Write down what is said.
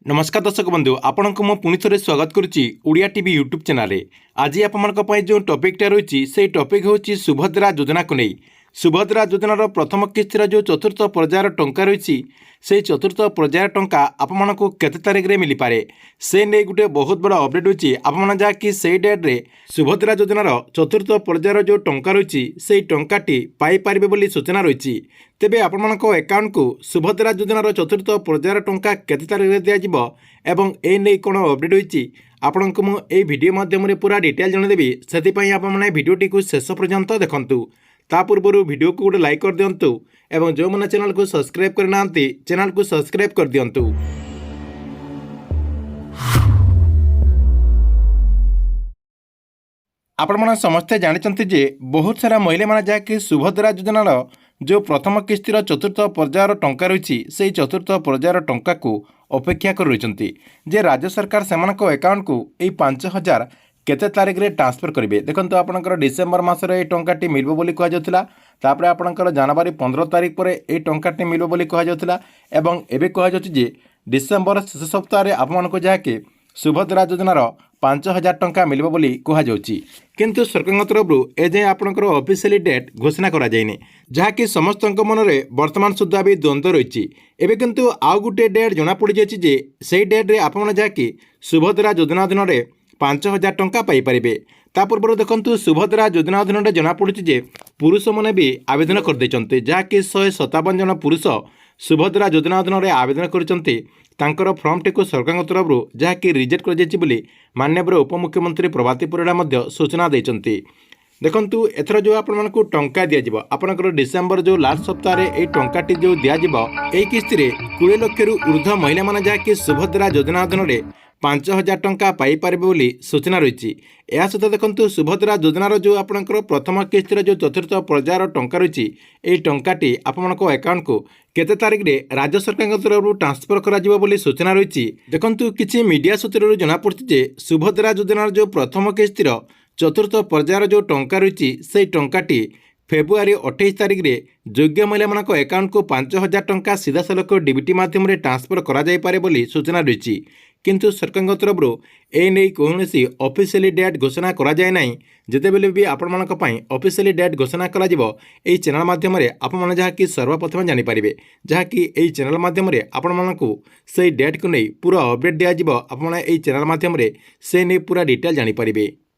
नमस्कार दर्शक बंधु आपण को पुणी थे स्वागत करुच्ची ओडिया टीवी यूट्यूब चैनल। आज आपण जो टॉपिकटा रही से टॉपिक हूँ सुभद्रा योजना को नहीं। सुभद्रा योजनार प्रथम किस्तिर जो चतुर्थ पर्यायर टंका रही से चतुर्थ पर्यायर टंका आपण को केते तारिख रे मिल पारे से नहीं गोटे बहुत बड़ा अपडेट होची आपण जहाँकि से डेट रे सुभद्रा योजनार चतुर्थ पर्यायर जो टंका रही से टंकाटी पाई पारिबे बोली सूचना रही। तेबे आपण अकाउंट को सुभद्रा योजनार चतुर्थ पर्यायर टंका केते तारिख रे दिया जिवो एवं ए नै कोन अपडेट होईची आपण को मु ए वीडियो माध्यम रे पूरा डिटेल जणदेबी। सेति आपण माने वीडियोटी को शेष पर्यंत देखंतु। ता पूर्व वीडियो को गोटे लाइक कर दिंतु एवं जो मैंने चैनल को सब्सक्राइब करना चैनल को सब्सक्राइब कर दिंतु। आपण मैंने समस्ते जानते जे बहुत सारा महिला मैंने जहाँकि सुभद्रा योजनार जो प्रथम किस्तिर चतुर्थ पर्यायर टंका रही से चतुर्थ पर्यायर टंका को अपेक्षा कर रही जे राज्य सरकार से अकाउंट को यही 5,000 केते तारिख रे ट्रांसफर करेंगे। देखो आपंकर डिसेम्बर मसरे ये टंकाटी मिलबो बोली कहुला तापर आपंकर जनवरी 15 तारिख पर ये टंकाटी मिलबो बोली कहुला एवं एबे कहुछि डिसेम्बर शेष सप्ताह रे आपनको जहाँकि सुभद्रा योजनार 5,000 टंका मिलबो बोली कहुछि किंतु सरकार तरफ एजाएं आपंकर ऑफिशियली डेट घोषणा करा जायनि जहाँकि समस्त मन में वर्तमान सुधा भी द्वंद्व रही। एवं किंतु आउ गोटे डेट जना पड़ जाए से डेट रे आपन जहाँकि सुभद्रा योजना अधीन 5,000 टंका पाइपर। ता पूर्व देखु सुभद्रा योजना अधीन जनापड़ी पुरुष मैंने भी आवेदन करते जहाँकि 157 जन पुरुष सुभद्रा योजना अधीन आवेदन कर फर्म टी सरकार तरफ जहाँकि रिजेक्ट कर माननीय उपमुख्यमंत्री प्रभाती परिड़ा सूचना देते। देखु एथर जो आपको टंका दिज्व आपंकर डिसेम्बर जो लास्ट सप्ताह ये टंकाटी जो दिज्व यही किस्ती 20 लाख रु ऊर्ध्व महिला मैंने जहाँकि सुभद्रा योजना अधीन 5,000 टंका पाइपर बोली सूचना रही। यह सहित देखो सुभद्रा योजनार जो आपंकर प्रथम किस्तिर जो चतुर्थ पर्यायर टंका रही ये टंकाटी आपण अकाउंट को केते तारिख रे राज्य सरकार तरफ ट्रांसफर करा बोली सूचना रही। देखो किसी मीडिया सूत्र जनापड़ी सुभद्रा योजनार जो प्रथम किस्तिर चतुर्थ पर्यायर जो टंका रही से टंकाटी फेब्रुआरी 28 तारिख रे योग्य महिला मान अकाउंट को 5,000 टंका सीधा सलख डीबीटी माध्यम ट्रांसफर करा जाय पारे बोली सूचना रही। किंतु सरकार तरफ ए नहीं कौन ऑफिशियली डेट घोषणा करा जाए नहीं जितेबेले भी आपण ऑफिशियली डेट घोषणा करा जिवो एई चैनल माध्यम आपण जहाँकि सर्वप्रथम जानीपारे जहाँकि एई चैनल माध्यम आपण से डेट को नहीं पूरा अपडेट दिज्व आपण एई चैनल माध्यम से नहीं पूरा डिटेल जानीपारे।